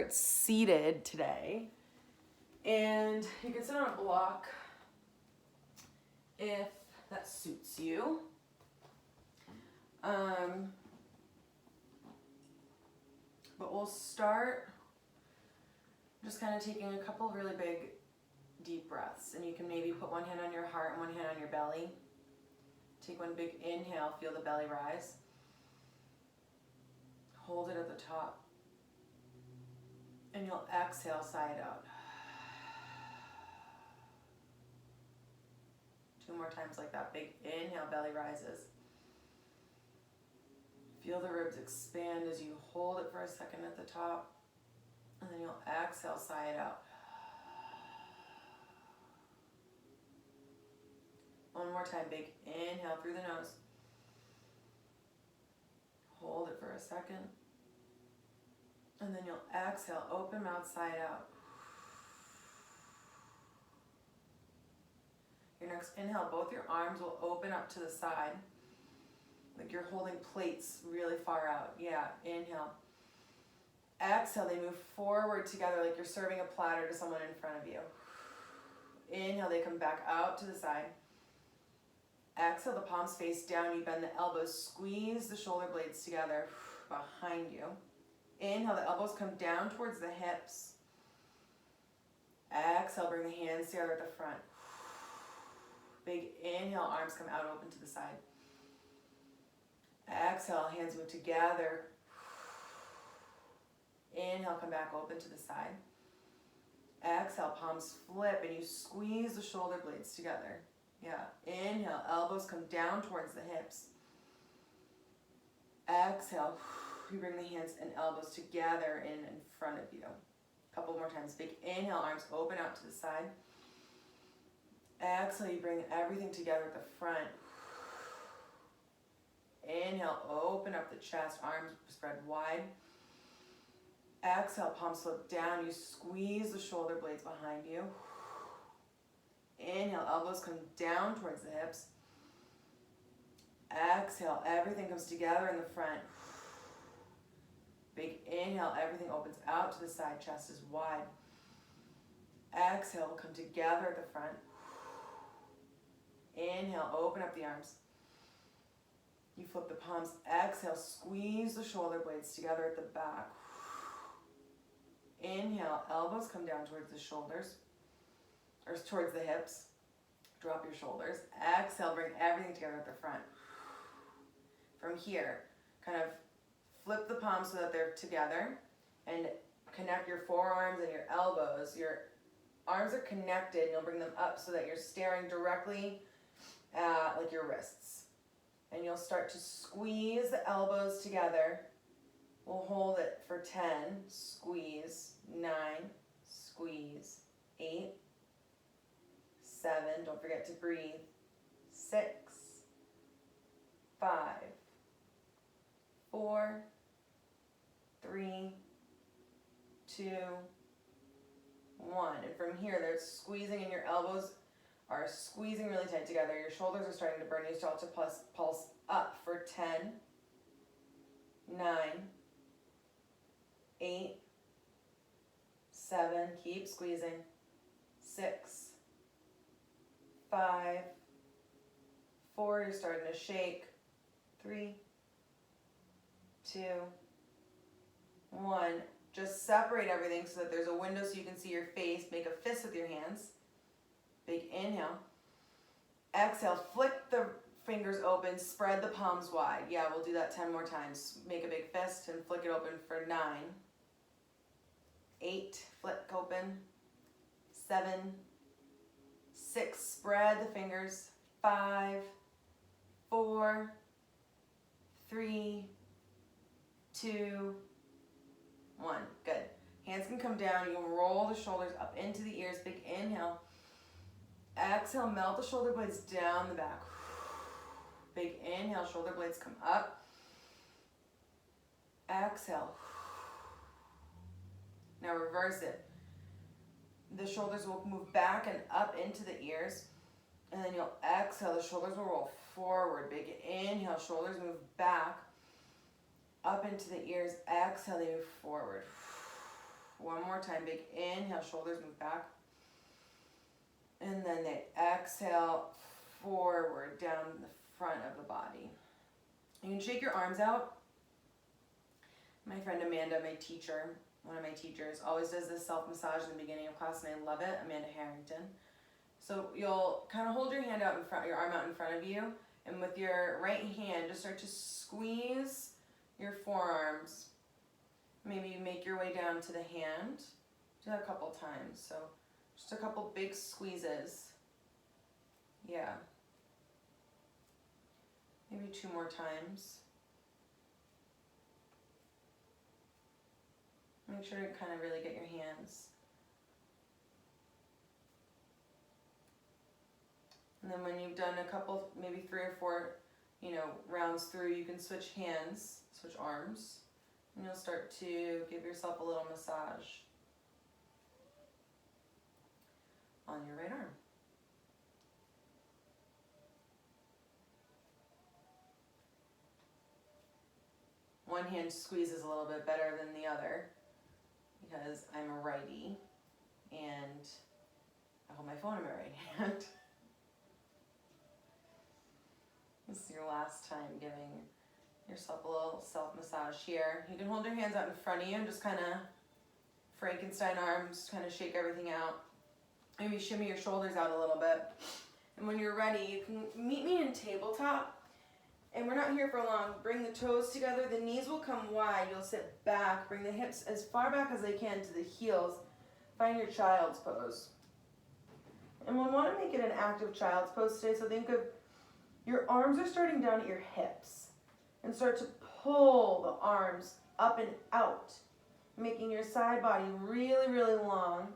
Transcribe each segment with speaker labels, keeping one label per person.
Speaker 1: It's seated today, and you can sit on a block if that suits you. But we'll start just kind of taking a couple of really big deep breaths, and you can maybe put one hand on your heart and one hand on your belly. Take one big inhale, feel the belly rise. Hold it at the top, and you'll exhale, sigh it out. 2 more times like that. Big inhale, belly rises. Feel the ribs expand as you hold it for a second at the top, and then you'll exhale, sigh it out. 1 more time, big inhale through the nose. Hold it for a second, and then you'll exhale, open mouth, sigh it out. Your next inhale, both your arms will open up to the side, like you're holding plates really far out. Yeah, inhale. Exhale, they move forward together like you're serving a platter to someone in front of you. Inhale, they come back out to the side. Exhale, the palms face down, you bend the elbows, squeeze the shoulder blades together behind you. Inhale, the elbows come down towards the hips. Exhale, bring the hands together at the front. Big inhale, arms come out open to the side. Exhale, hands move together. Inhale, come back open to the side. Exhale, palms flip and you squeeze the shoulder blades together. Yeah, inhale, elbows come down towards the hips. Exhale, you bring the hands and elbows together in front of you. A couple more times. Big inhale, arms open out to the side. Exhale, you bring everything together at the front. Inhale, open up the chest, arms spread wide. Exhale, palms flip down, you squeeze the shoulder blades behind you. Inhale, elbows come down towards the hips. Exhale, everything comes together in the front. Big inhale, everything opens out to the side, chest is wide. Exhale, come together at the front. Inhale, open up the arms. You flip the palms. Exhale, squeeze the shoulder blades together at the back. Inhale, elbows come down towards the shoulders, or towards the hips. Drop your shoulders. Exhale, bring everything together at the front. From here, kind of flip the palms so that they're together and connect your forearms and your elbows. Your arms are connected and you'll bring them up so that you're staring directly at like your wrists. And you'll start to squeeze the elbows together. We'll hold it for 10, squeeze, 9, squeeze, 8, 7, don't forget to breathe, 6, 5, 4, 3, 2, 1. And from here, there's squeezing and your elbows are squeezing really tight together. Your shoulders are starting to burn. You start to pulse up for 10, 9, 8, 7, keep squeezing, 6, 5, 4, you're starting to shake, 3, 2, 1. Just separate everything so that there's a window so you can see your face. Make a fist with your hands. Big inhale. Exhale, flick the fingers open, spread the palms wide. Yeah, we'll do that 10 more times. Make a big fist and flick it open for 9, 8, flick open, 7, 6, spread the fingers, 5, 4, 3, 2, 1. Good. Hands can come down. You can roll the shoulders up into the ears. Big inhale. Exhale, melt the shoulder blades down the back. Big inhale, shoulder blades come up. Exhale. Now reverse it. The shoulders will move back and up into the ears. And then you'll exhale, the shoulders will roll forward. Big inhale, shoulders move back, up into the ears. Exhale, they move forward. one more time. Big inhale, shoulders move back. And then they exhale forward down the front of the body. You can shake your arms out. My friend Amanda, my teacher, one of my teachers, always does this self-massage in the beginning of class, and I love it, Amanda Harrington. So you'll kind of hold your hand out in front, your arm out in front of you, and with your right hand, just start to squeeze your forearms. Maybe you make your way down to the hand. Do that a couple times. So just a couple big squeezes. Yeah. Maybe 2 more times. Make sure to kind of really get your hands. And then when you've done a couple, maybe 3 or 4, rounds through, you can switch hands, switch arms, and you'll start to give yourself a little massage on your right arm. One hand squeezes a little bit better than the other because I'm a righty and I hold my phone in my right hand. This is your last time giving yourself a little self-massage here. You can hold your hands out in front of you and just kind of Frankenstein arms, kind of shake everything out. Maybe shimmy your shoulders out a little bit. And when you're ready, you can meet me in tabletop. And we're not here for long. Bring the toes together. The knees will come wide. You'll sit back. Bring the hips as far back as they can to the heels. Find your child's pose. And we'll want to make it an active child's pose today. So think of your arms are starting down at your hips. And start to pull the arms up and out, making your side body really, really long.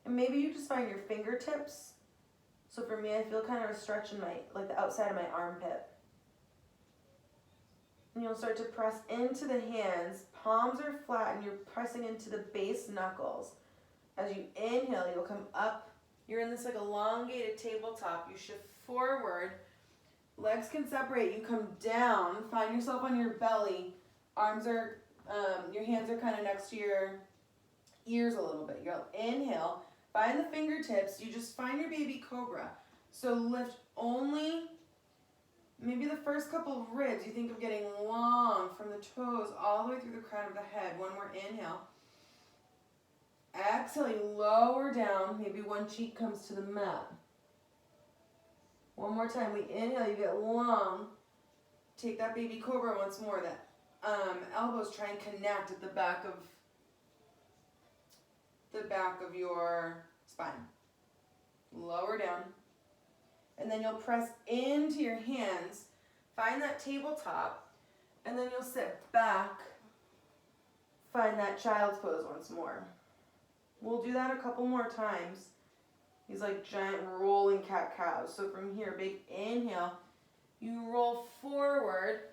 Speaker 1: And maybe you just find your fingertips. So for me, I feel kind of a stretch in the outside of my armpit. And you'll start to press into the hands. Palms are flat and you're pressing into the base knuckles. As you inhale, you'll come up. You're in this like elongated tabletop. You shift forward. Legs can separate. You come down. Find yourself on your belly. Arms are, your hands are kind of next to your ears a little bit. You'll inhale. Find the fingertips. You just find your baby cobra. So lift only maybe the first couple of ribs. You think of getting long from the toes all the way through the crown of the head. One more inhale. Exhale, you lower down. Maybe one cheek comes to the mat. One more time. We inhale, you get long. Take that baby cobra once more. That elbows try and connect at the back of your spine. Lower down. And then you'll press into your hands. Find that tabletop. And then you'll sit back. Find that child's pose once more. We'll do that a couple more times. These like giant rolling cat-cows. So from here, big inhale. You roll forward.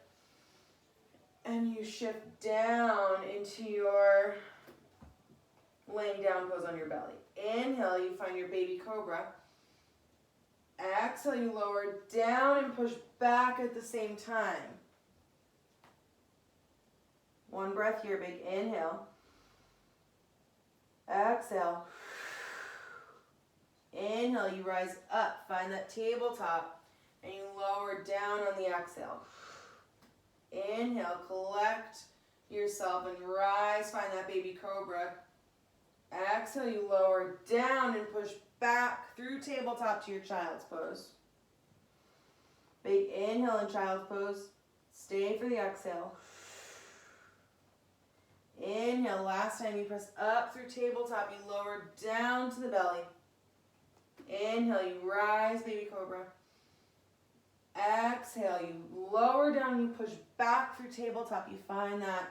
Speaker 1: And you shift down into your laying down pose on your belly. Inhale, you find your baby cobra. Exhale, you lower down and push back at the same time. One breath here, big inhale. Exhale. Inhale, you rise up. Find that tabletop. And you lower down on the exhale. Inhale, collect yourself and rise. Find that baby cobra. Exhale, you lower down and push back through tabletop to your child's pose. Big inhale in child's pose. Stay for the exhale. Inhale, last time you press up through tabletop, you lower down to the belly. Inhale, you rise, baby cobra. Exhale, you lower down, you push back through tabletop. You find that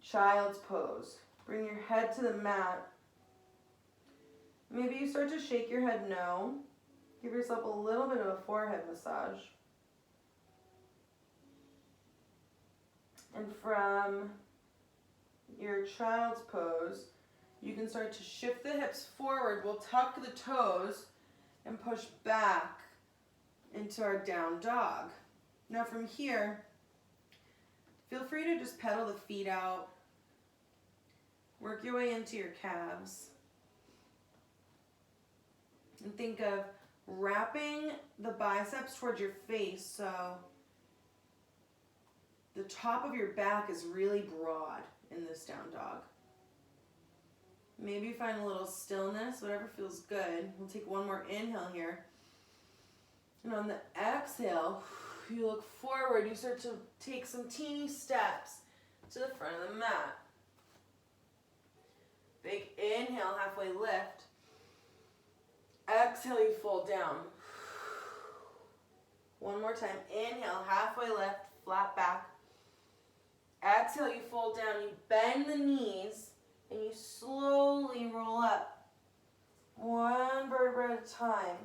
Speaker 1: child's pose. Bring your head to the mat. Maybe you start to shake your head no. Give yourself a little bit of a forehead massage. And from your child's pose, you can start to shift the hips forward. We'll tuck the toes and push back into our down dog. Now from here, feel free to just pedal the feet out.
Speaker 2: Work your way into your calves. And think of wrapping the biceps towards your face so the top of your back is really broad in this down dog. Maybe find a little stillness, whatever feels good. We'll take one more inhale here. And on the exhale, you look forward. You start to take some teeny steps to the front of the mat. Big inhale, halfway lift. Exhale, you fold down. One more time. Inhale, halfway lift, flat back. Exhale, you fold down. You bend the knees and you slowly roll up. One vertebra at a time.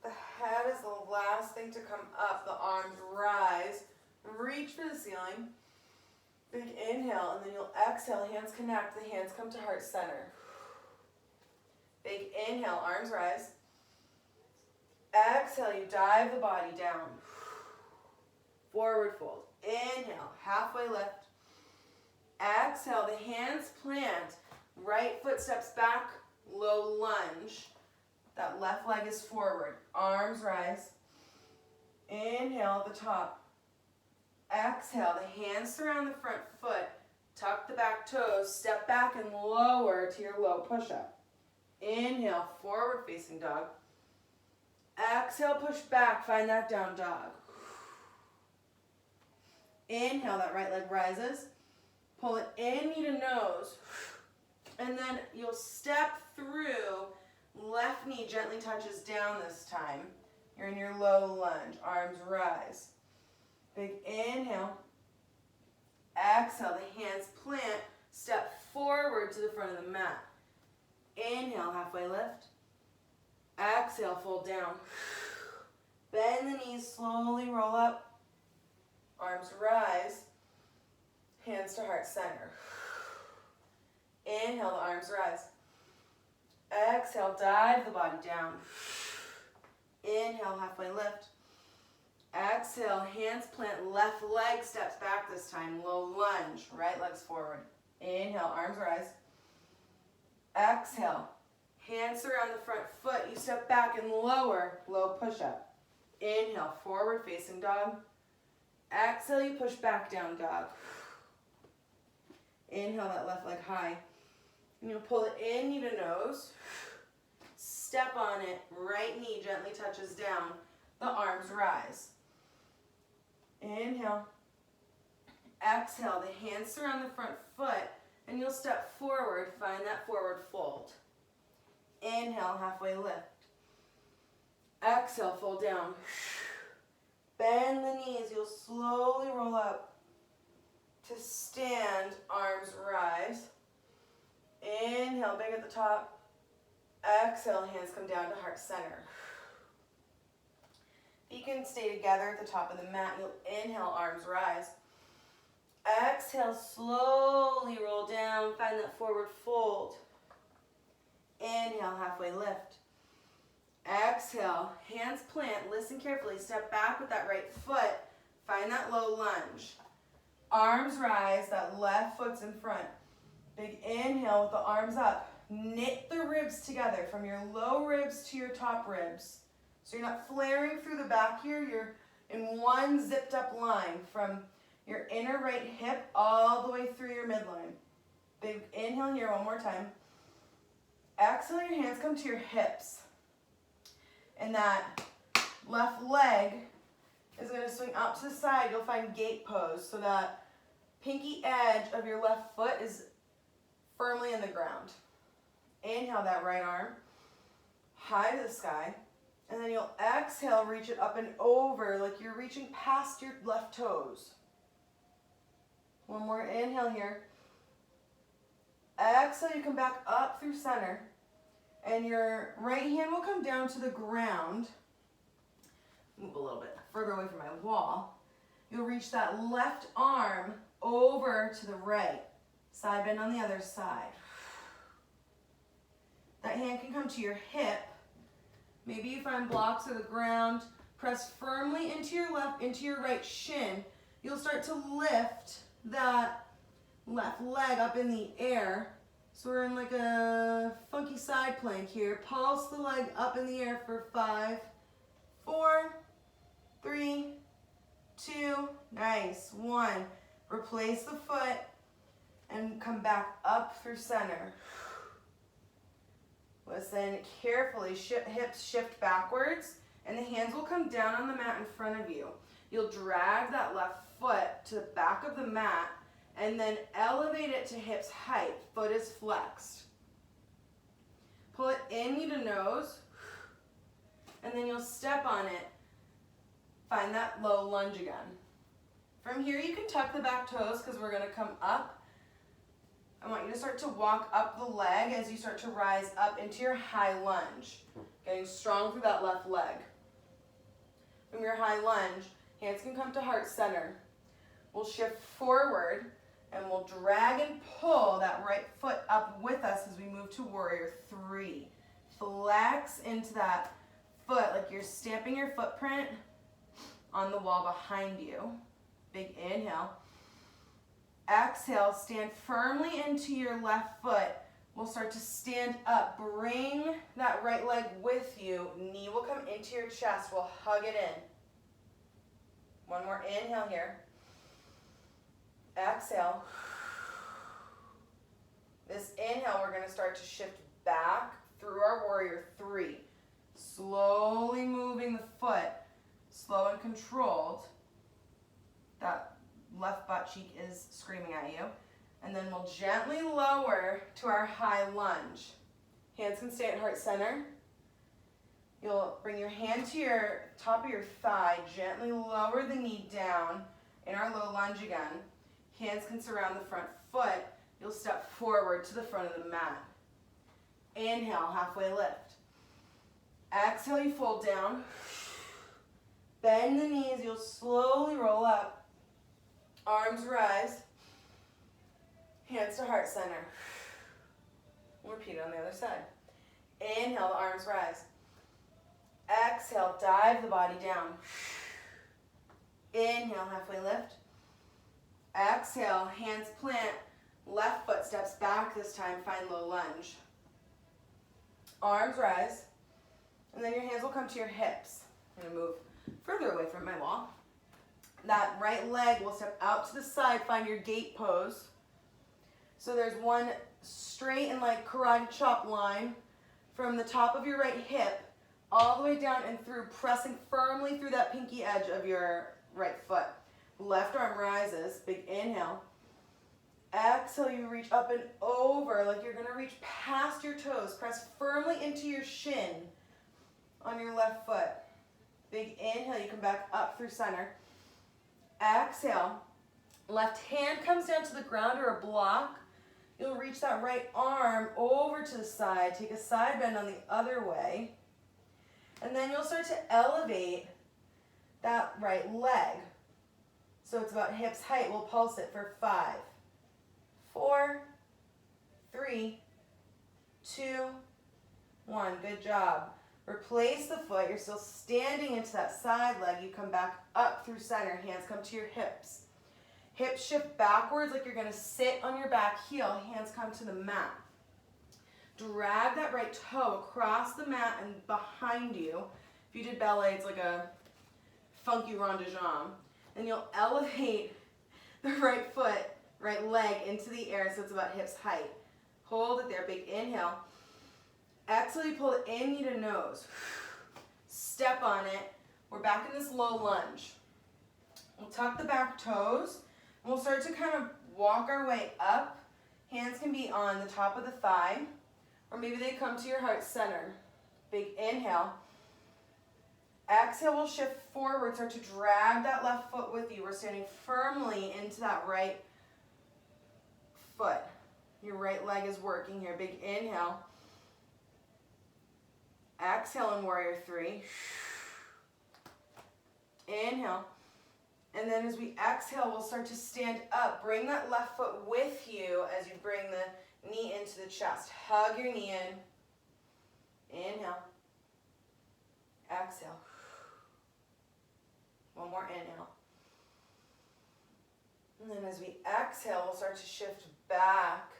Speaker 2: The head is the last thing to come up. The arms rise. Reach for the ceiling. Big inhale, and then you'll exhale. Hands connect. The hands come to heart center. Big inhale, arms rise. Exhale, you dive the body down. Forward fold. Inhale, halfway lift. Exhale, the hands plant. Right foot steps back, low lunge. That left leg is forward. Arms rise. Inhale at the top. Exhale, the hands surround the front foot. Tuck the back toes. Step back and lower to your low push-up. Inhale, forward facing dog. Exhale, push back. Find that down dog. Inhale, that right leg rises. Pull it in, knee to nose. And then you'll step through. Left knee gently touches down this time. You're in your low lunge. Arms rise. Big inhale. Exhale, the hands plant. Step forward to the front of the mat. Inhale, halfway lift. Exhale, fold down. Bend the knees, slowly roll up. Arms rise. Hands to heart center. Inhale, the arms rise. Exhale, dive the body down. Inhale, halfway lift. Exhale, hands plant, left leg steps back this time, low lunge, right leg's forward. Inhale, arms rise. Exhale, hands surround the front foot, you step back and lower, low push-up. Inhale, forward facing dog. Exhale, you push back down dog. Inhale, that left leg high. And you'll pull it in, knee to nose. Step on it, right knee gently touches down. The arms rise. Inhale. Exhale, the hands surround the front foot, and you'll step forward, find that forward fold. Inhale, halfway lift. Exhale, fold down. Bend the knees, you'll slowly roll up to stand, arms rise. Inhale, big at the top. Exhale, hands come down to heart center. You can stay together at the top of the mat. You'll inhale, arms rise. Exhale, slowly roll down. Find that forward fold. Inhale, halfway lift. Exhale, hands plant. Listen carefully. Step back with that right foot. Find that low lunge. Arms rise. That left foot's in front. Big inhale with the arms up. Knit the ribs together from your low ribs to your top ribs. So you're not flaring through the back here. You're in one zipped up line from your inner right hip all the way through your midline. Big inhale here one more time. Exhale, your hands come to your hips. And that left leg is going to swing out to the side. You'll find gate pose. So that pinky edge of your left foot is firmly in the ground. Inhale that right arm high to the sky. And then you'll exhale, reach it up and over like you're reaching past your left toes. One more inhale here. Exhale, you come back up through center. And your right hand will come down to the ground. Move a little bit further away from my wall. You'll reach that left arm over to the right. Side bend on the other side. That hand can come to your hip. Maybe you find blocks of the ground. Press firmly into your left, into your right shin. You'll start to lift that left leg up in the air. So we're in like a funky side plank here. Pulse the leg up in the air for 5, 4, 3, 2, nice, 1. Replace the foot and come back up through center. Listen carefully, hips shift backwards and the hands will come down on the mat in front of you. You'll drag that left foot to the back of the mat and then elevate it to hips height. Foot is flexed. Pull it in, knee to nose, and then you'll step on it. Find that low lunge again. From here, you can tuck the back toes because we're going to come up. I want you to start to walk up the leg as you start to rise up into your high lunge. Getting strong through that left leg. From your high lunge, hands can come to heart center. We'll shift forward and we'll drag and pull that right foot up with us as we move to warrior 3. Flex into that foot like you're stamping your footprint on the wall behind you. Big inhale. Exhale, stand firmly into your left foot. We'll start to stand up. Bring that right leg with you. Knee will come into your chest. We'll hug it in. One more inhale here. Exhale. This inhale, we're going to start to shift back through our warrior 3. Slowly moving the foot, slow and controlled. That left butt cheek is screaming at you. And then we'll gently lower to our high lunge. Hands can stay at heart center. You'll bring your hand to your top of your thigh, gently lower the knee down in our low lunge again. Hands can surround the front foot. You'll step forward to the front of the mat. Inhale, halfway lift. Exhale, you fold down. Bend the knees, you'll slowly roll up. Arms rise. Hands to heart center. Repeat it on the other side. Inhale, the arms rise. Exhale, dive the body down. Inhale, halfway lift. Exhale, hands plant. Left foot steps back this time, find low lunge. Arms rise. And then your hands will come to your hips. I'm going to move further away from my wall. That right leg will step out to the side, find your gate pose. So there's one straight and like karate chop line from the top of your right hip all the way down and through, pressing firmly through that pinky edge of your right foot. Left arm rises, big inhale. Exhale, you reach up and over like you're going to reach past your toes. Press firmly into your shin on your left foot. Big inhale, you come back up through center. Exhale, left hand comes down to the ground or a block. You'll reach that right arm over to the side, take a side bend on the other way, and then you'll start to elevate that right leg. So it's about hips height. We'll pulse it for 5, 4, 3, 2, 1. Good job. Replace the foot. You're still standing into that side leg. You come back up through center. Hands come to your hips. Hips shift backwards like you're going to sit on your back heel. Hands come to the mat. Drag that right toe across the mat and behind you. If you did ballet, it's like a funky rond de jambe. Then you'll elevate the right foot, right leg into the air so it's about hips height. Hold it there. Big inhale. Exhale, you pull it in, knee to nose. Step on it. We're back in this low lunge. We'll tuck the back toes. And we'll start to kind of walk our way up. Hands can be on the top of the thigh, or maybe they come to your heart center. Big inhale. Exhale, we'll shift forward, start to drag that left foot with you. We're standing firmly into that right foot. Your right leg is working here. Big inhale. Exhale in warrior 3. Inhale. And then as we exhale, we'll start to stand up. Bring that left foot with you as you bring the knee into the chest. Hug your knee in. Inhale. Exhale. One more inhale. And then as we exhale, we'll start to shift back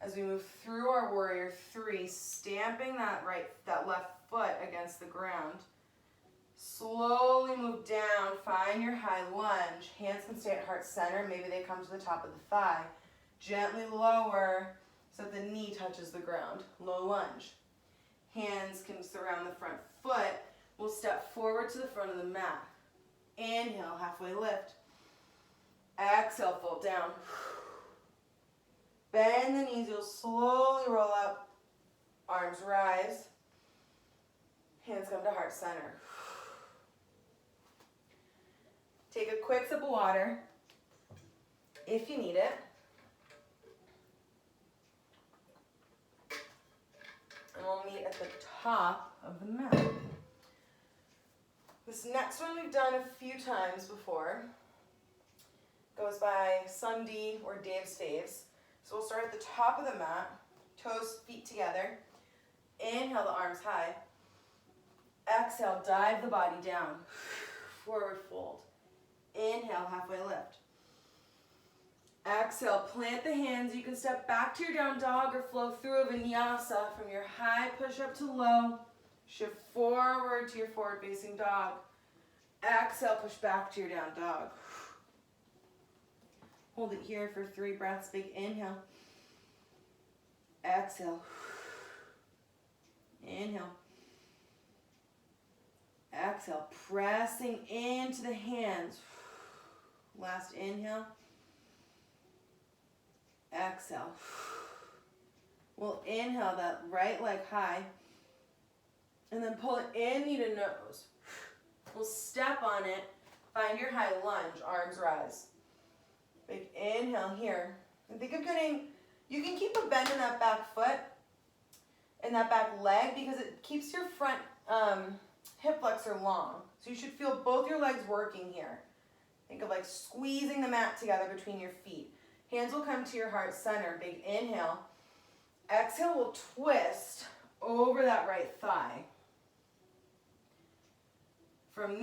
Speaker 2: as we move through our warrior three, stamping that left foot against the ground. Slowly move down, find your high lunge. Hands can stay at heart center, maybe they come to the top of the thigh. Gently lower so that the knee touches the ground. Low lunge. Hands can surround the front foot. We'll step forward to the front of the mat. Inhale, halfway lift. Exhale, fold down. Bend the knees, you'll slowly roll up. Arms rise. Hands come to heart center. Take a quick sip of water if you need it. And we'll meet at the top of the mat. This next one we've done a few times before. Goes by Sunday or Dave's Faves. So we'll start at the top of the mat, toes, feet together. Inhale, the arms high. Exhale, dive the body down. Forward fold. Inhale, halfway lift. Exhale, plant the hands. You can step back to your down dog or flow through a vinyasa from your high push up to low. Shift forward to your forward facing dog. Exhale, push back to your down dog. Hold it here for 3 breaths. Big inhale. Exhale. Inhale. Exhale, pressing into the hands. Last inhale. Exhale. We'll inhale that right leg high. And then pull it in, knee to nose. We'll step on it. Find your high lunge, arms rise. Big inhale here. And think of you can keep a bend in that back foot and that back leg because it keeps your front hip flexor long. So you should feel both your legs working here. Think of like squeezing the mat together between your feet. Hands will come to your heart center. Big inhale. Exhale, we'll twist over that right thigh. From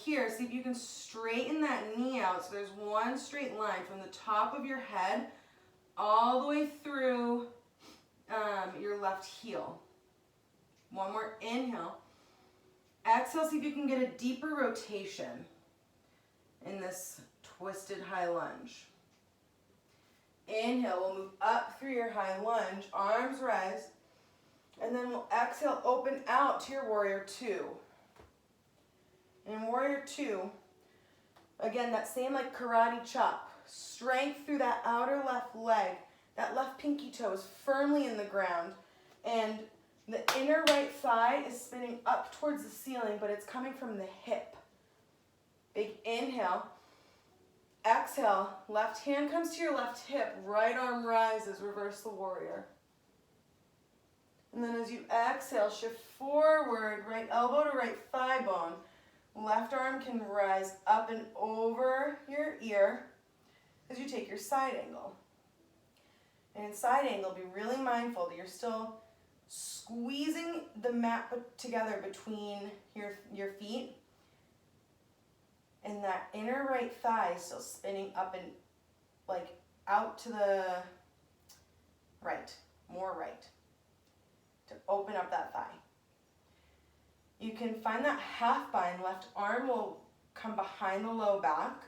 Speaker 2: here, see if you can straighten that knee out. So there's one straight line from the top of your head all the way through your left heel. One more inhale. Exhale, see if you can get a deeper rotation in this twisted high lunge. Inhale, we'll move up through your high lunge, arms rise, and then we'll exhale, open out to your warrior two. In warrior two, again, that same like karate chop, strength through that outer left leg, that left pinky toe is firmly in the ground, and the inner right thigh is spinning up towards the ceiling, but it's coming from the hip. Big inhale. Exhale, left hand comes to your left hip, right arm rises, reverse the warrior. And then as you exhale, shift forward, right elbow to right thigh bone. Left arm can rise up and over your ear as you take your side angle. And in side angle, be really mindful that you're still squeezing the mat together between your feet. And that inner right thigh is still spinning up and like out to the right, more right, to open up that thigh. You can find that half bind, left arm will come behind the low back.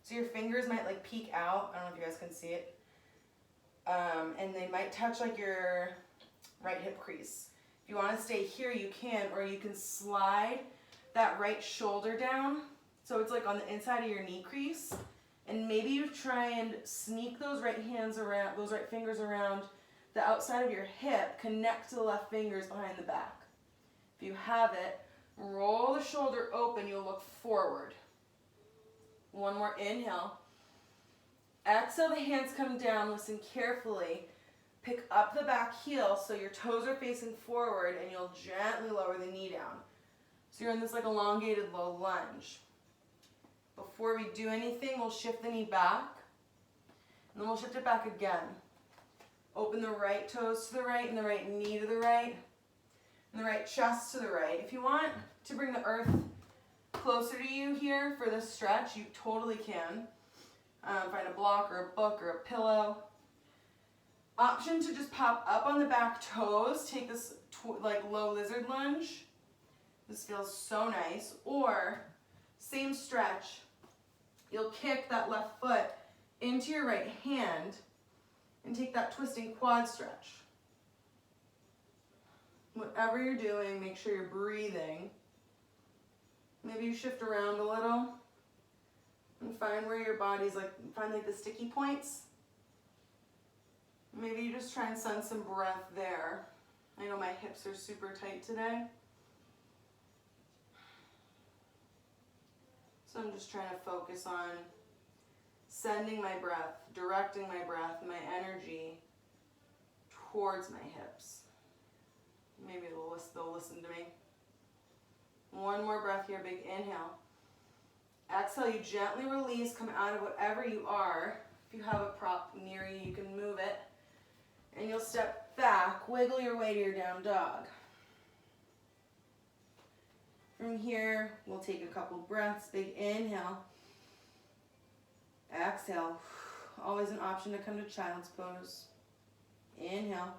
Speaker 2: So your fingers might like peek out. I don't know if you guys can see it. And they might touch like your right hip crease. If you want to stay here, you can, or you can slide that right shoulder down. So it's like on the inside of your knee crease. And maybe you try and sneak those right hands around, those right fingers around the outside of your hip, connect to the left fingers behind the back. If you have it, roll the shoulder open, you'll look forward. One more inhale. Exhale, the hands come down, listen carefully. Pick up the back heel so your toes are facing forward and you'll gently lower the knee down. So you're in this like elongated low lunge. Before we do anything, we'll shift the knee back, and then we'll shift it back again. Open the right toes to the right and the right knee to the right, and the right chest to the right. If you want to bring the earth closer to you here for this stretch, you totally can. Find a block or a book or a pillow. Option to just pop up on the back toes. Take this like low lizard lunge. This feels so nice. Or same stretch. You'll kick that left foot into your right hand and take that twisting quad stretch. Whatever you're doing, make sure you're breathing. Maybe you shift around a little and find where your body's like, find like the sticky points. Maybe you just try and sense some breath there. I know my hips are super tight today. So I'm just trying to focus on sending my breath, directing my breath, my energy towards my hips. Maybe they'll listen to me. One more breath here, big inhale. Exhale, you gently release, come out of whatever you are. If you have a prop near you, you can move it. And you'll step back, wiggle your way to your down dog. From here, we'll take a couple breaths. Big inhale. Exhale. Always an option to come to child's pose. Inhale.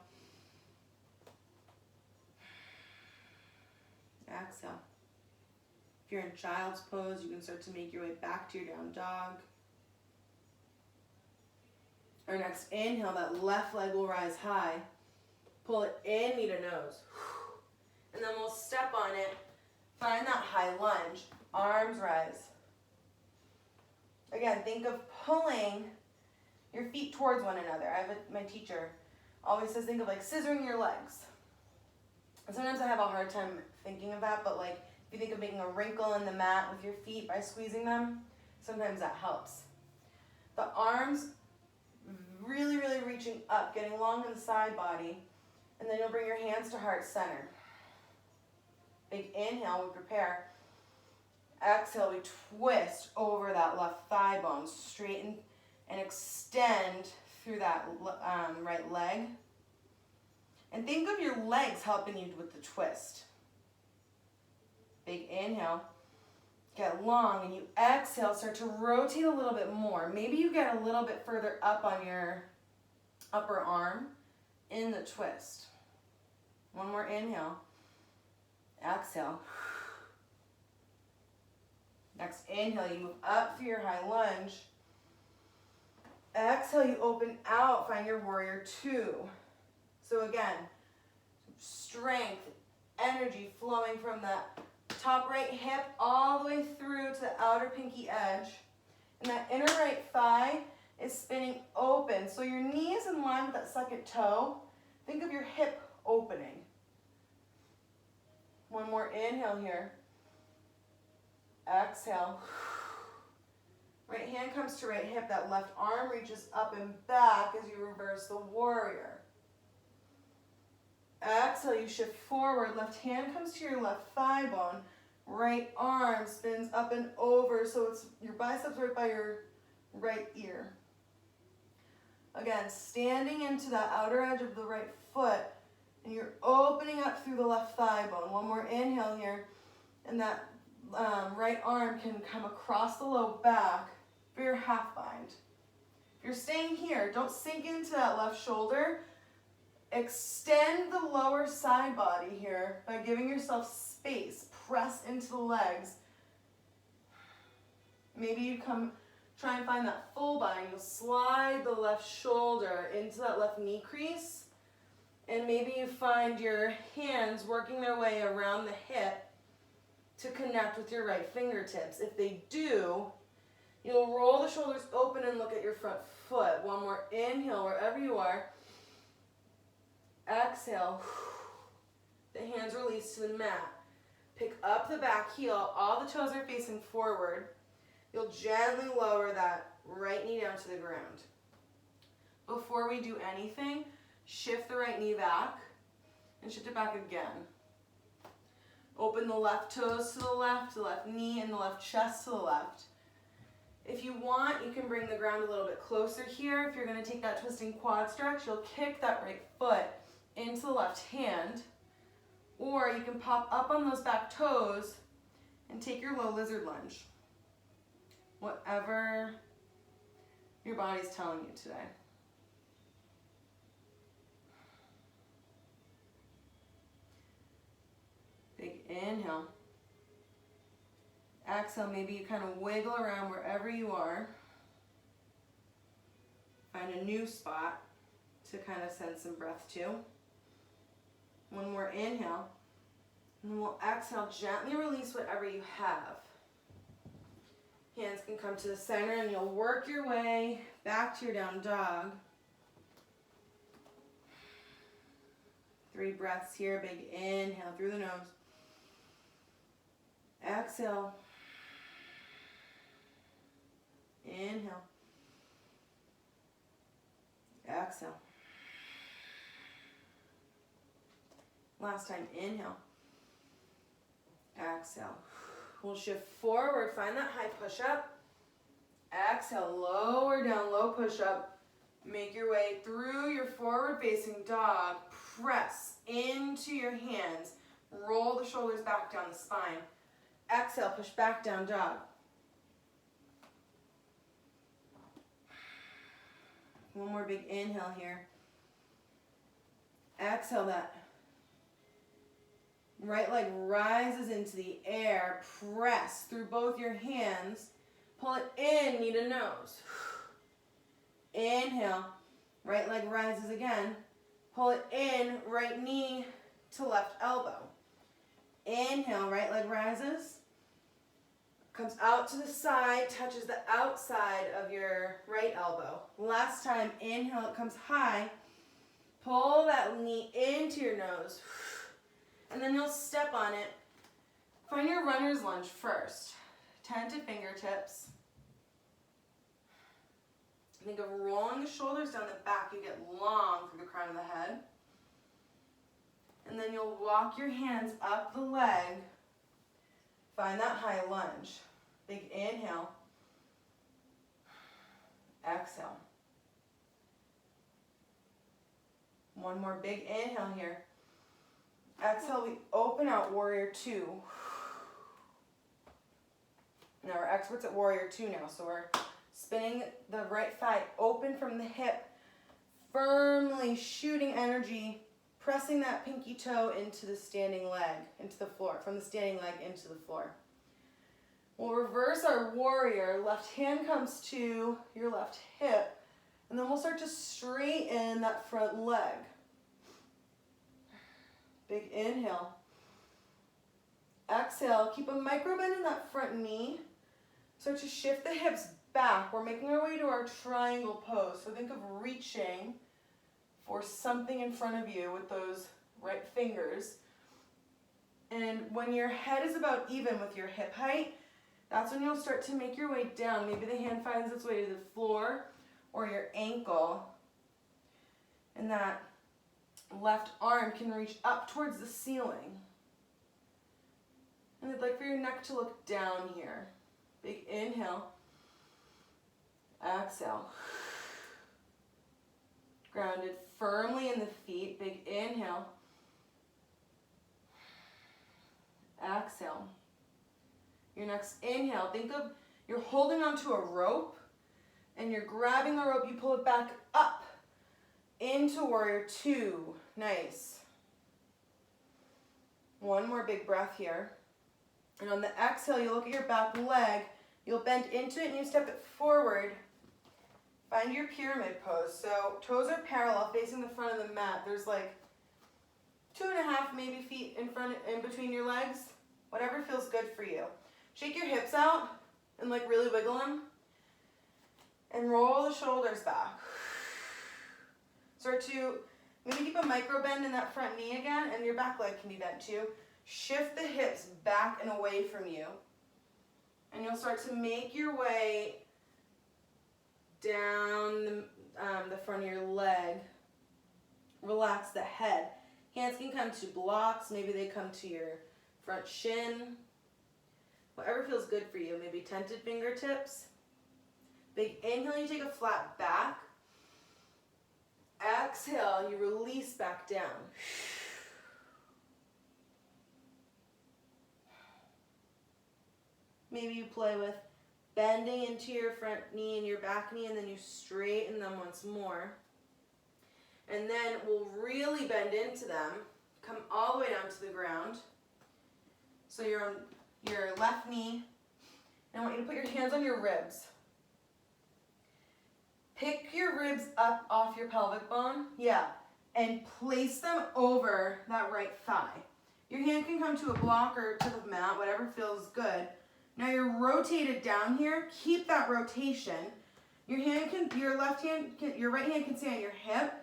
Speaker 2: Exhale. If you're in child's pose, you can start to make your way back to your down dog. Our next inhale, that left leg will rise high. Pull it in, knee to nose. And then we'll step on it. Find that high lunge. Arms rise. Again, think of pulling your feet towards one another. My teacher always says think of like scissoring your legs. And sometimes I have a hard time thinking of that, but like if you think of making a wrinkle in the mat with your feet by squeezing them, sometimes that helps. The arms really, really reaching up, getting long in the side body, and then you'll bring your hands to heart center. Big inhale, we prepare. Exhale, we twist over that left thigh bone, straighten and extend through that right leg. And think of your legs helping you with the twist. Big inhale, get long, and you exhale, start to rotate a little bit more. Maybe you get a little bit further up on your upper arm in the twist. One more inhale. Exhale. Next inhale, you move up through your high lunge. Exhale, you open out, find your warrior two. So again, strength, energy flowing from that top right hip all the way through to the outer pinky edge. And that inner right thigh is spinning open. So your knee is in line with that second toe. Think of your hip opening. One more inhale here. Exhale. Right hand comes to right hip. That left arm reaches up and back as you reverse the warrior. Exhale, you shift forward. Left hand comes to your left thigh bone. Right arm spins up and over, so it's your biceps right by your right ear. Again, standing into that outer edge of the right foot, and you're opening up through the left thigh bone. One more inhale here, and that right arm can come across the low back for your half bind. If you're staying here, don't sink into that left shoulder. Extend the lower side body here by giving yourself space. Press into the legs. Maybe you try and find that full bind. You'll slide the left shoulder into that left knee crease. And maybe you find your hands working their way around the hip to connect with your right fingertips. If they do, you'll roll the shoulders open and look at your front foot. One more inhale wherever you are. Exhale. The hands release to the mat. Pick up the back heel. All the toes are facing forward. You'll gently lower that right knee down to the ground. Before we do anything, shift the right knee back and shift it back again. Open the left toes to the left knee and the left chest to the left. If you want, you can bring the ground a little bit closer here. If you're going to take that twisting quad stretch, you'll kick that right foot into the left hand. Or you can pop up on those back toes and take your low lizard lunge. Whatever your body's telling you today. Big inhale. Exhale, maybe you kind of wiggle around wherever you are. Find a new spot to kind of send some breath to. One more inhale. And then we'll exhale, gently release whatever you have. Hands can come to the center and you'll work your way back to your down dog. 3 breaths here. Big inhale through the nose. Exhale. Inhale. Exhale. Last time, inhale. Exhale. We'll shift forward, find that high push-up. Exhale, lower down, low push-up. Make your way through your forward-facing dog. Press into your hands. Roll the shoulders back down the spine. Exhale, push back down dog. One more big inhale here. Exhale, that right leg rises into the air. Press through both your hands. Pull it in, knee to nose. Inhale, right leg rises again. Pull it in, right knee to left elbow. Inhale, right leg rises. Comes out to the side, touches the outside of your right elbow. Last time, inhale, it comes high. Pull that knee into your nose. And then you'll step on it. Find your runner's lunge first. Tented fingertips. Think of rolling the shoulders down the back. You get long through the crown of the head. And then you'll walk your hands up the leg. Find that high lunge. Big inhale. Exhale. One more big inhale here. Exhale, we open out warrior 2. Now we're experts at warrior 2 now, so we're spinning the right thigh open from the hip, firmly shooting energy, pressing that pinky toe into the standing leg, into the floor, from the standing leg into the floor. We'll reverse our warrior. Left hand comes to your left hip, and then we'll start to straighten that front leg. Big inhale. Exhale, keep a micro bend in that front knee. Start to shift the hips back. We're making our way to our triangle pose. So think of reaching for something in front of you with those right fingers. And when your head is about even with your hip height, that's when you'll start to make your way down. Maybe the hand finds its way to the floor or your ankle. And that left arm can reach up towards the ceiling. And I'd like for your neck to look down here. Big inhale. Exhale. Grounded firmly in the feet. Big inhale. Exhale. Your next inhale, think of you're holding onto a rope and you're grabbing the rope, you pull it back up into warrior 2. Nice. One more big breath here. And on the exhale, you look at your back leg, you'll bend into it and you step it forward. Find your pyramid pose. So toes are parallel facing the front of the mat. There's like 2.5 maybe feet in between your legs. Whatever feels good for you. Shake your hips out and like really wiggle them. And roll the shoulders back. Start to maybe keep a micro bend in that front knee again, and your back leg can be bent too. Shift the hips back and away from you. And you'll start to make your way down the front of your leg. Relax the head. Hands can come to blocks. Maybe they come to your front shin. Whatever feels good for you. Maybe tented fingertips. Big inhale, you take a flat back. Exhale, you release back down. Maybe you play with bending into your front knee and your back knee, and then you straighten them once more. And then we'll really bend into them. Come all the way down to the ground. So you're on your left knee. And I want you to put your hands on your ribs. Pick your ribs up off your pelvic bone. Yeah. And place them over that right thigh. Your hand can come to a block or to the mat, whatever feels good. Now you're rotated down here. Keep that rotation. Your right hand can stay on your hip.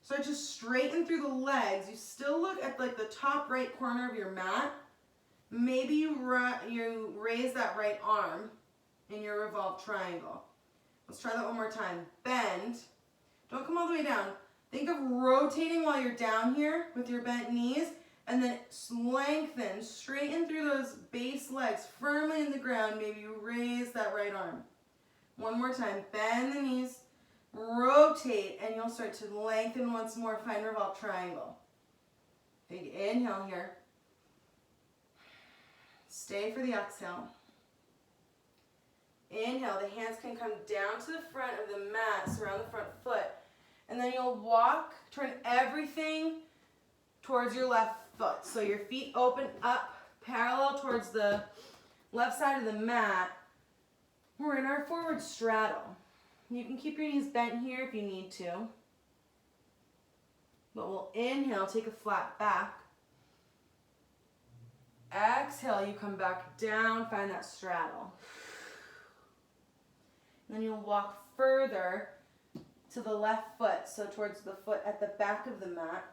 Speaker 2: So just straighten through the legs. You still look at like the top right corner of your mat. Maybe you raise that right arm in your revolved triangle. Let's try that one more time. Bend. Don't come all the way down. Think of rotating while you're down here with your bent knees, and then lengthen, straighten through those base legs firmly in the ground. Maybe you raise that right arm. One more time. Bend the knees, rotate, and you'll start to lengthen once more. Find revolved triangle. Big inhale here. Stay for the exhale. Inhale, the hands can come down to the front of the mat, surround the front foot. And then you'll walk, turn everything towards your left foot. So your feet open up, parallel towards the left side of the mat. We're in our forward straddle. You can keep your knees bent here if you need to. But we'll inhale, take a flat back. Exhale, you come back down, find that straddle. And then you'll walk further to the left foot, so towards the foot at the back of the mat.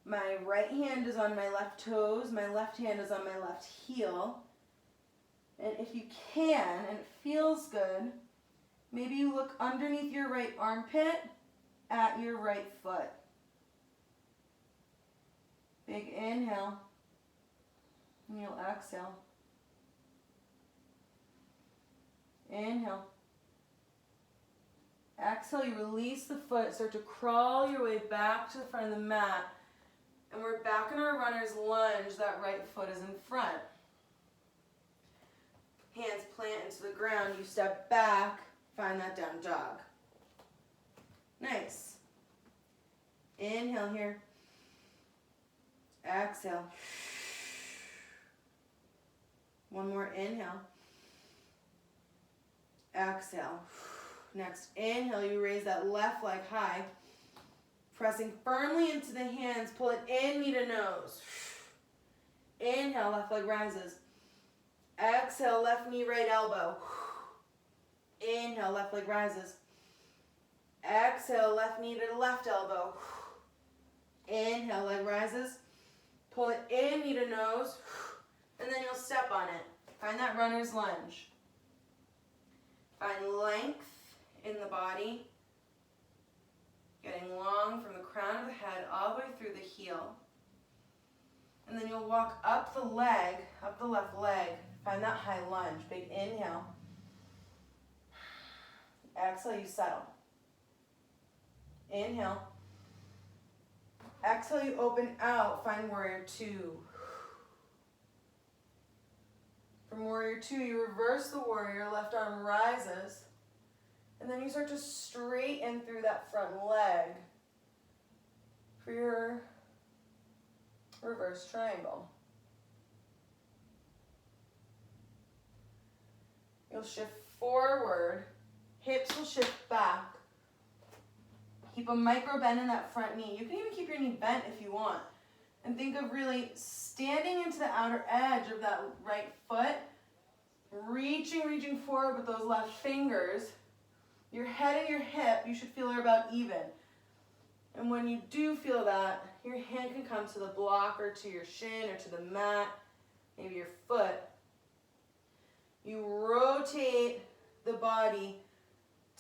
Speaker 2: My right hand is on my left toes, my left hand is on my left heel. And if you can, and it feels good, maybe you look underneath your right armpit at your right foot. Big inhale. And you'll exhale. Inhale. Exhale, you release the foot, start to crawl your way back to the front of the mat. And we're back in our runner's lunge. That right foot is in front. Hands plant into the ground. You step back, find that down dog. Nice. Inhale here. Exhale. One more inhale. Exhale. Next inhale, you raise that left leg high. Pressing firmly into the hands, pull it in, knee to nose. Inhale, left leg rises. Exhale, left knee, right elbow. Inhale, left leg rises. Exhale, left knee to the left elbow. Inhale, leg rises. Pull it in, knee to nose. And then you'll step on it. Find that runner's lunge. Find length in the body. Getting long from the crown of the head all the way through the heel. And then you'll walk up the leg, up the left leg. Find that high lunge. Big inhale. Exhale, you settle. Inhale. Exhale, you open out. Find warrior two. From warrior two, you reverse the warrior. Left arm rises. And then you start to straighten through that front leg for your reverse triangle. You'll shift forward. Hips will shift back. Keep a micro bend in that front knee. You can even keep your knee bent if you want. And think of really standing into the outer edge of that right foot, reaching forward with those left fingers. Your head and your hip, you should feel are about even. And when you do feel that, your hand can come to the block or to your shin or to the mat, maybe your foot. You rotate the body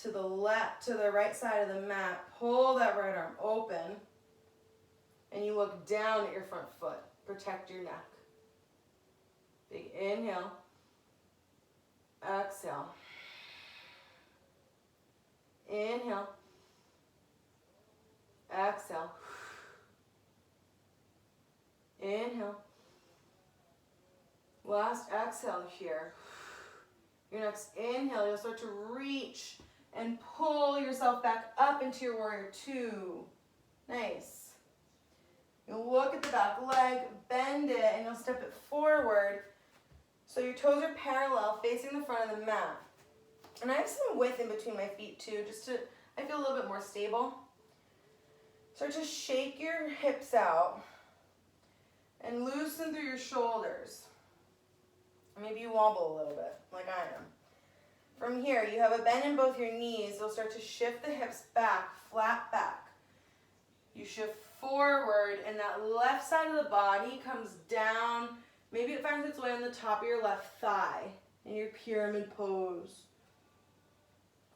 Speaker 2: to the left, to the right side of the mat. Pull that right arm open. And you look down at your front foot. Protect your neck. Big inhale. Exhale. Inhale. Exhale. Inhale. Last exhale here. Your next inhale, you'll start to reach and pull yourself back up into your warrior two. Nice. You'll look at the back leg, bend it, and you'll step it forward so your toes are parallel facing the front of the mat. And I have some width in between my feet too, just to, I feel a little bit more stable. Start to shake your hips out and loosen through your shoulders. Maybe you wobble a little bit, like I am. From here, you have a bend in both your knees. You'll start to shift the hips back, flat back. You shift forward, and that left side of the body comes down. Maybe it finds its way on the top of your left thigh in your pyramid pose.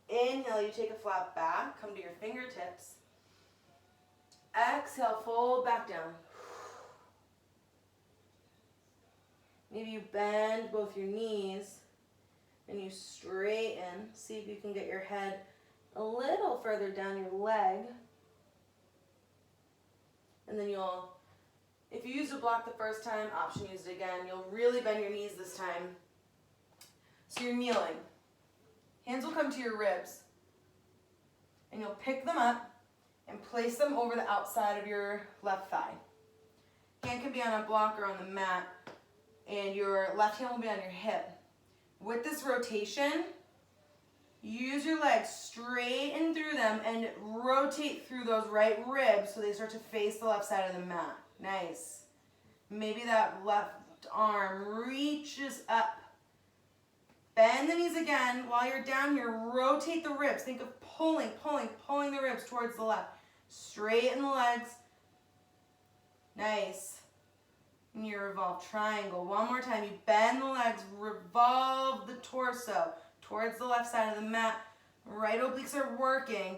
Speaker 2: Inhale, you take a flat back, come to your fingertips. Exhale, fold back down. Maybe you bend both your knees and you straighten. See if you can get your head a little further down your leg. And then you'll, if you used a block the first time, option use it again. You'll really bend your knees this time. So you're kneeling. Hands will come to your ribs. And you'll pick them up and place them over the outside of your left thigh. Hand can be on a block or on the mat. And your left hand will be on your hip. With this rotation, use your legs, straighten through them, and rotate through those right ribs so they start to face the left side of the mat. Nice. Maybe that left arm reaches up. Bend the knees again. While you're down here, rotate the ribs. Think of pulling the ribs towards the left. Straighten the legs. Nice. And you revolve triangle. One more time. You bend the legs, revolve the torso towards the left side of the mat. Right obliques are working.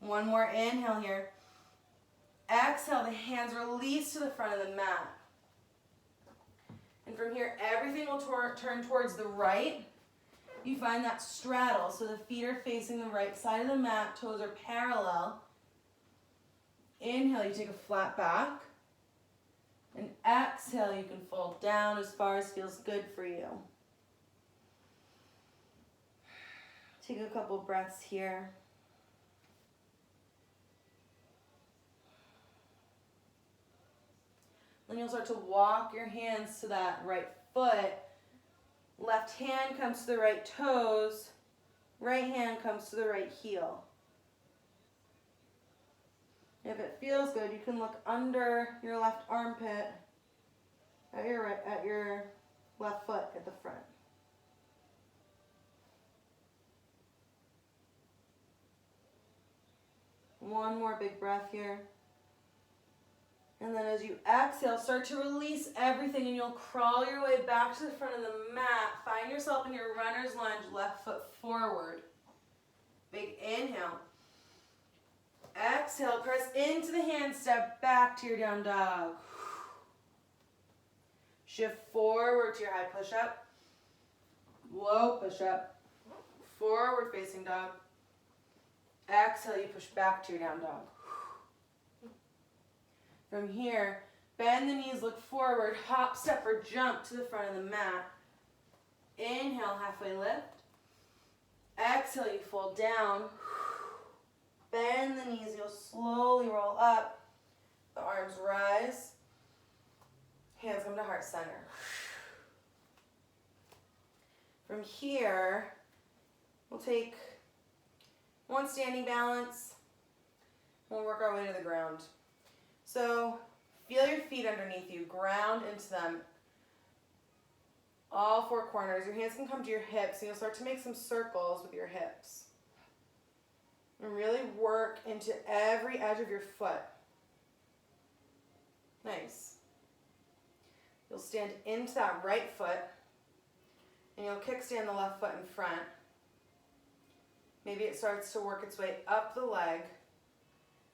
Speaker 2: One more inhale here. Exhale, the hands release to the front of the mat. And from here, everything will turn towards the right. You find that straddle, so the feet are facing the right side of the mat, toes are parallel. Inhale, you take a flat back. And exhale, you can fold down as far as feels good for you. Take a couple breaths here. Then you'll start to walk your hands to that right foot. Left hand comes to the right toes. Right hand comes to the right heel. If it feels good, you can look under your left armpit at your left foot at the front. One more big breath here. And then as you exhale, start to release everything and you'll crawl your way back to the front of the mat. Find yourself in your runner's lunge, left foot forward. Big inhale. Exhale, press into the hand, step back to your down dog. Shift forward to your high push-up. Low push-up. Forward facing dog. Exhale, you push back to your down dog. From here, bend the knees, look forward, hop, step, or jump to the front of the mat. Inhale, halfway lift. Exhale, you fold down. Bend the knees, you'll slowly roll up. The arms rise. Hands come to heart center. From here, we'll take one standing balance. We'll work our way to the ground. So feel your feet underneath you. Ground into them. All four corners. Your hands can come to your hips, and you'll start to make some circles with your hips. And really work into every edge of your foot. Nice. You'll stand into that right foot, and you'll kickstand the left foot in front. Maybe it starts to work its way up the leg,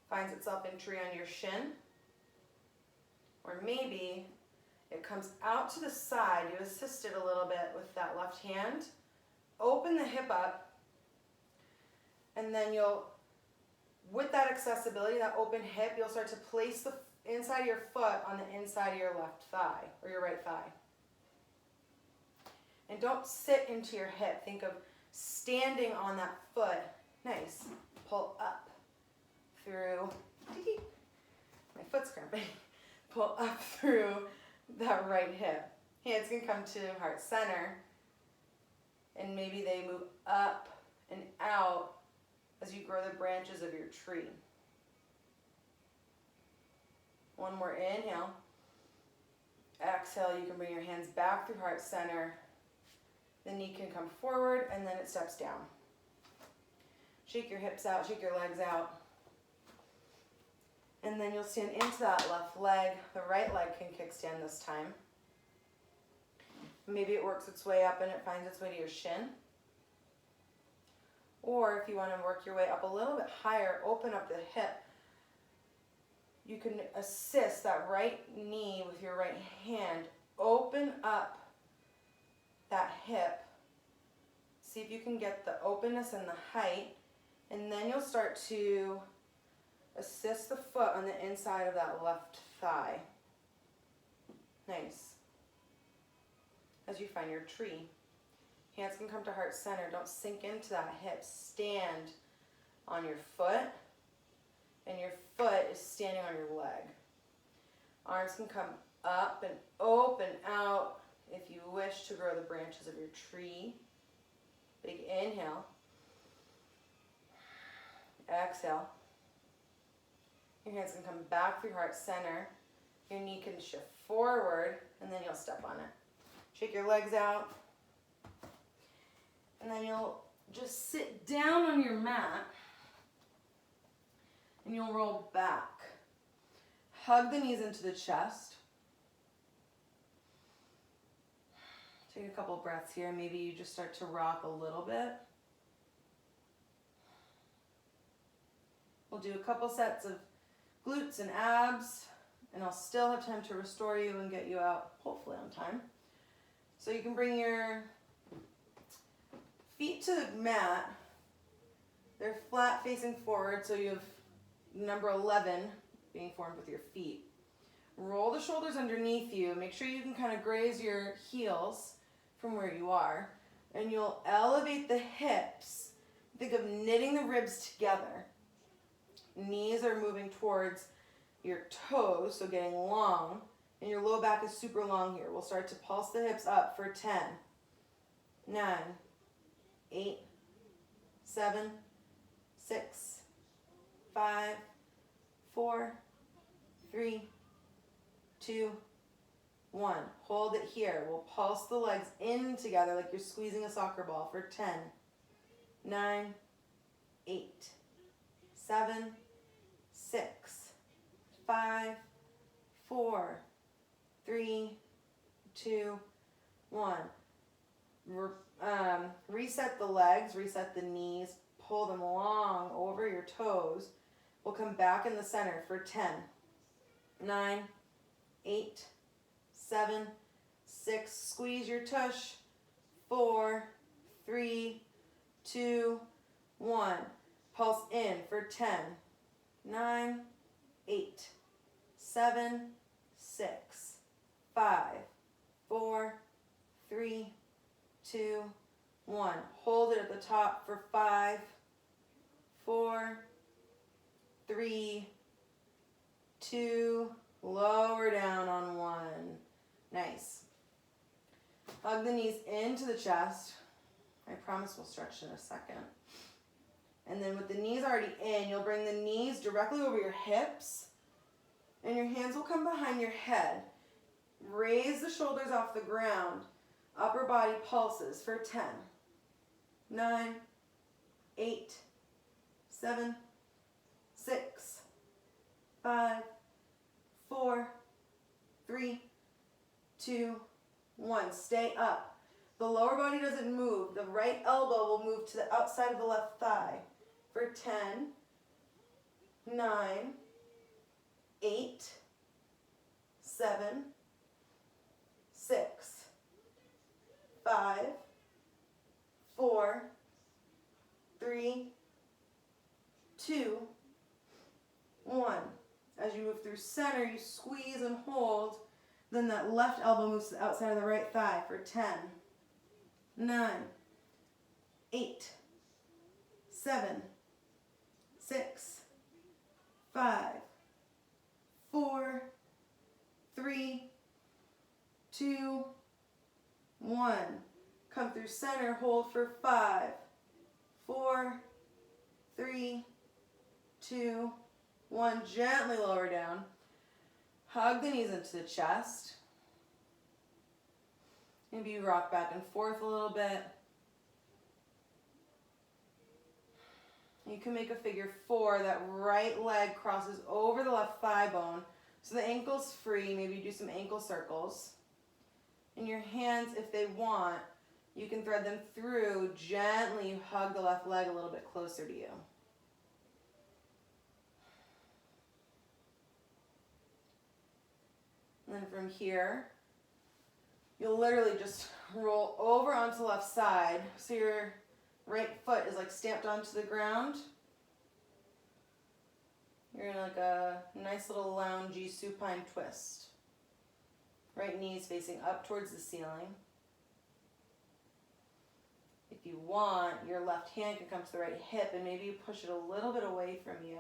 Speaker 2: finds itself in tree on your shin, or maybe it comes out to the side. You assist it a little bit with that left hand. Open the hip up. And then you'll, with that accessibility, that open hip, you'll start to place the inside of your foot on the inside of your left thigh, or your right thigh. And don't sit into your hip. Think of standing on that foot. Nice. Pull up through. My foot's cramping. Pull up through that right hip. Hands can come to heart center. And maybe they move up and out as you grow the branches of your tree. One more inhale. Exhale, you can bring your hands back through heart center. The knee can come forward and then it steps down. Shake your hips out, shake your legs out. And then you'll stand into that left leg. The right leg can kickstand this time. Maybe it works its way up and it finds its way to your shin. Or if you want to work your way up a little bit higher, open up the hip. You can assist that right knee with your right hand. Open up that hip. See if you can get the openness and the height. And then you'll start to assist the foot on the inside of that left thigh. Nice. As you find your tree. Hands can come to heart center. Don't sink into that hip. Stand on your foot. And your foot is standing on your leg. Arms can come up and open out if you wish to grow the branches of your tree. Big inhale. Exhale. Your hands can come back through heart center. Your knee can shift forward and then you'll step on it. Shake your legs out. And then you'll just sit down on your mat. And you'll roll back. Hug the knees into the chest. Take a couple breaths here. Maybe you just start to rock a little bit. We'll do a couple sets of glutes and abs, and I'll still have time to restore you and get you out, hopefully on time. So you can bring your feet to the mat. They're flat facing forward, so you have number 11 being formed with your feet. Roll the shoulders underneath you. Make sure you can kind of graze your heels from where you are. And you'll elevate the hips. Think of knitting the ribs together. Knees are moving towards your toes, so getting long. And your low back is super long here. We'll start to pulse the hips up for 10, 9, 8, 7, 6, 5, 4, 3, 2, 1. Hold it here. We'll pulse the legs in together like you're squeezing a soccer ball for 10, 9, 8, 7, 6, 5, 4, 3, 2, 1. Reset the legs, reset the knees, pull them long over your toes. We'll come back in the center for 10, 9, 8, 7, 6. Squeeze your tush. 4, 3, 2, 1. Pulse in for 10, 9, 8, 7, 6, 5, 4, 3, 2, 1. Hold it at the top for 5, 4, 3, 2, lower down on 1. Nice. Hug the knees into the chest. I promise we'll stretch in a second. And then with the knees already in, you'll bring the knees directly over your hips. And your hands will come behind your head. Raise the shoulders off the ground. Upper body pulses for 10, 9, 8, 7, 6, 5, 4, 3, 2, 1. Stay up. The lower body doesn't move. The right elbow will move to the outside of the left thigh for 10, 9, 8, 7, 6, 5, 4, 3, 2, 1. As you move through center, you squeeze and hold. Then that left elbow moves to the outside of the right thigh for 10, 9, 8, 7, 6, 5, 4, 3, 2, 1. Come through center, hold for 5, 4, 3, 2, 1. Gently lower down. Hug the knees into the chest. Maybe you rock back and forth a little bit. You can make a figure 4. That right leg crosses over the left thigh bone. So the ankle's free. Maybe you do some ankle circles. And your hands, if they want, you can thread them through. Gently hug the left leg a little bit closer to you. And then from here, you'll literally just roll over onto the left side. So your right foot is like stamped onto the ground. You're in like a nice little loungy supine twist. Right knees facing up towards the ceiling. If you want, your left hand can come to the right hip and maybe you push it a little bit away from you.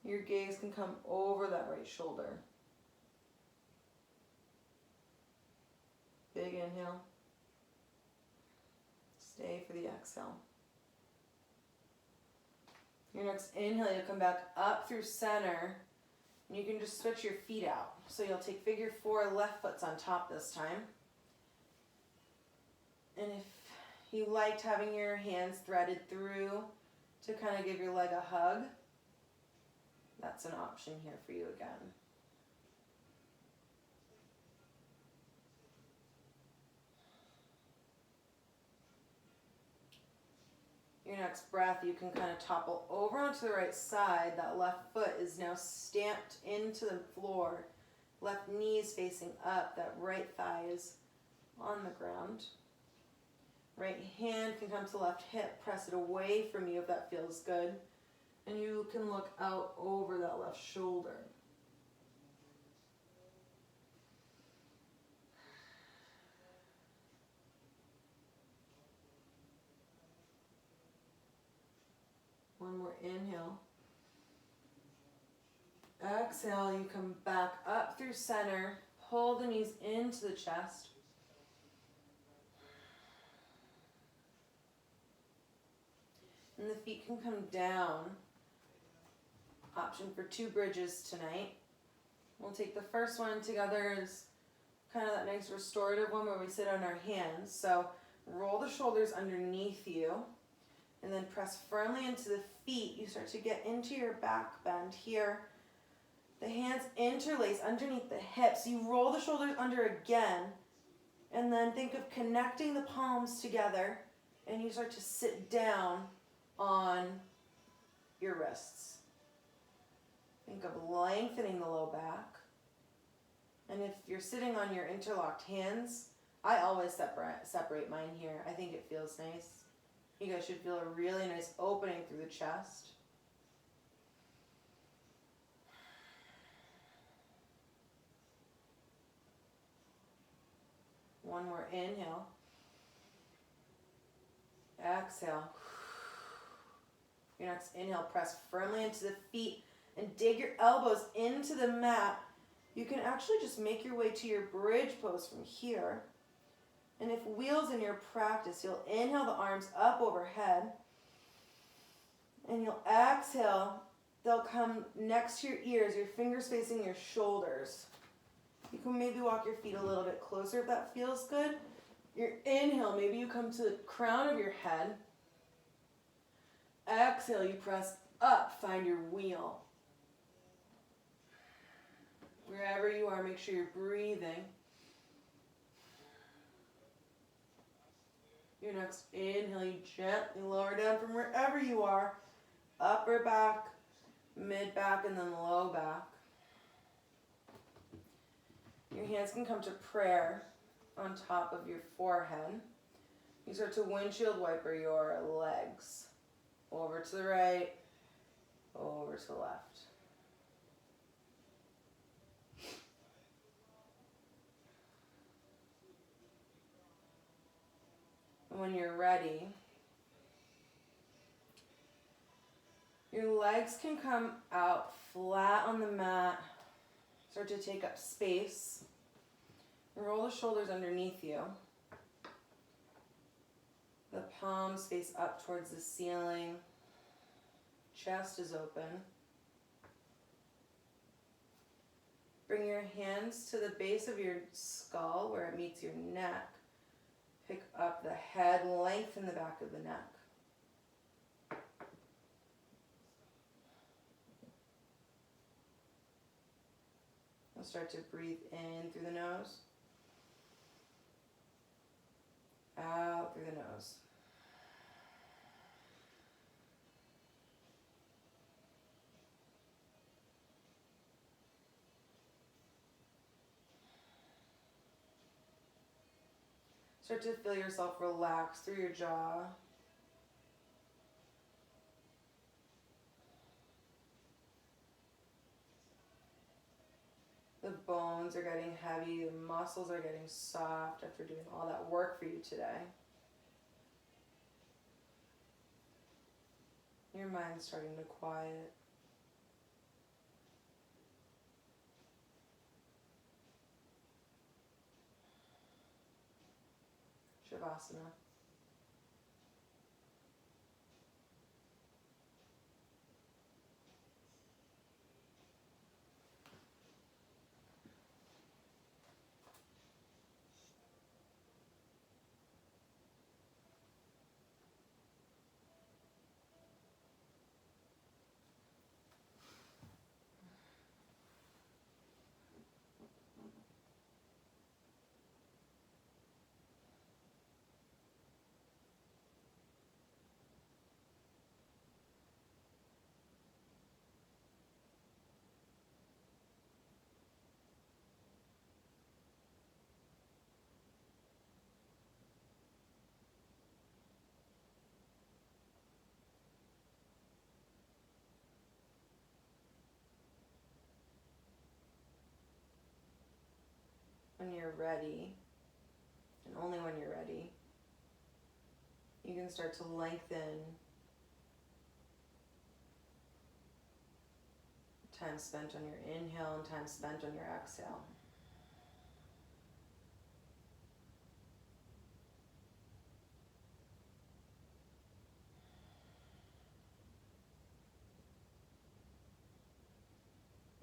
Speaker 2: Your gaze can come over that right shoulder. Big inhale. Stay for the exhale. Your next inhale, you'll come back up through center. And you can just switch your feet out. So you'll take figure 4, left foot's on top this time. And if you liked having your hands threaded through to kind of give your leg a hug, that's an option here for you again. Your next breath, you can kind of topple over onto the right side. That left foot is now stamped into the floor. Left knee is facing up. That right thigh is on the ground. Right hand can come to the left hip. Press it away from you if that feels good. And you can look out over that left shoulder. One more inhale. Exhale, you come back up through center. Pull the knees into the chest. And the feet can come down. Option for 2 bridges tonight. We'll take the first one together as kind of that nice restorative one where we sit on our hands. So roll the shoulders underneath you. And then press firmly into the feet. You start to get into your back bend here. The hands interlace underneath the hips. You roll the shoulders under again. And then think of connecting the palms together. And you start to sit down on your wrists. Think of lengthening the low back. And if you're sitting on your interlocked hands, I always separate mine here. I think it feels nice. You guys should feel a really nice opening through the chest. One more inhale. Exhale. Your next inhale, press firmly into the feet and dig your elbows into the mat. You can actually just make your way to your bridge pose from here. And if wheels in your practice, you'll inhale the arms up overhead. And you'll exhale. They'll come next to your ears, your fingers facing your shoulders. You can maybe walk your feet a little bit closer if that feels good. Your inhale, maybe you come to the crown of your head. Exhale, you press up, find your wheel. Wherever you are, make sure you're breathing. Your next inhale, you gently lower down from wherever you are. Upper back, mid back, and then low back. Your hands can come to prayer on top of your forehead. You start to windshield wiper your legs. Over to the right, over to the left. when you're ready, your legs can come out flat on the mat, start to take up space. Roll the shoulders underneath you. The palms face up towards the ceiling. Chest is open. Bring your hands to the base of your skull where it meets your neck. Pick up the head, lengthen the back of the neck. We'll start to breathe in through the nose. Out through the nose. Start to feel yourself relax through your jaw. The bones are getting heavy, the muscles are getting soft after doing all that work for you today. Your mind's starting to quiet. Shavasana. When you're ready, and only when you're ready, you can start to lengthen time spent on your inhale and time spent on your exhale.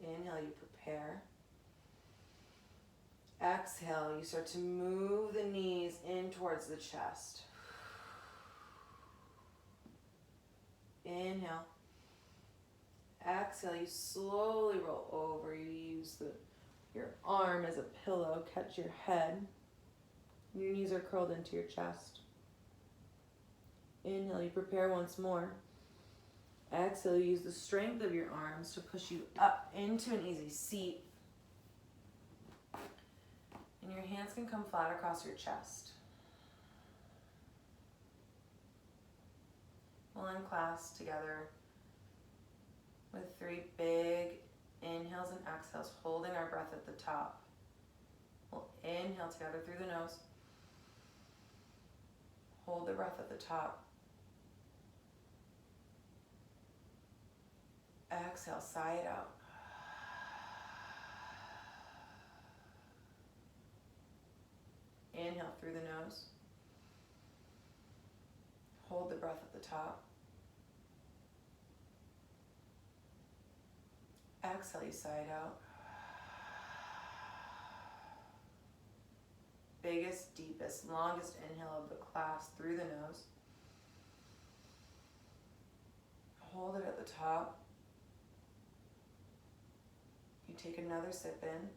Speaker 2: Inhale, you prepare. Exhale, you start to move the knees in towards the chest. Inhale. Exhale, you slowly roll over. You use your arm as a pillow, catch your head. Your knees are curled into your chest. Inhale, you prepare once more. Exhale, you use the strength of your arms to push you up into an easy seat. And your hands can come flat across your chest. We'll unclasp together with 3 big inhales and exhales, holding our breath at the top. We'll inhale together through the nose. Hold the breath at the top. Exhale, sigh it out. Inhale through the nose. Hold the breath at the top. Exhale, you sigh it out. Biggest, deepest, longest inhale of the class through the nose. Hold it at the top. You take another sip in.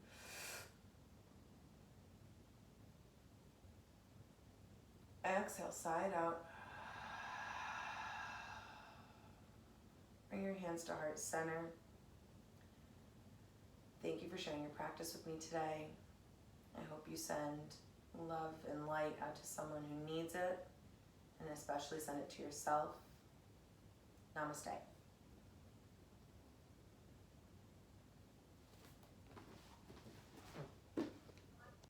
Speaker 2: Exhale, sigh it out. Bring your hands to heart center. Thank you for sharing your practice with me today. I hope you send love and light out to someone who needs it, and especially send it to yourself. Namaste.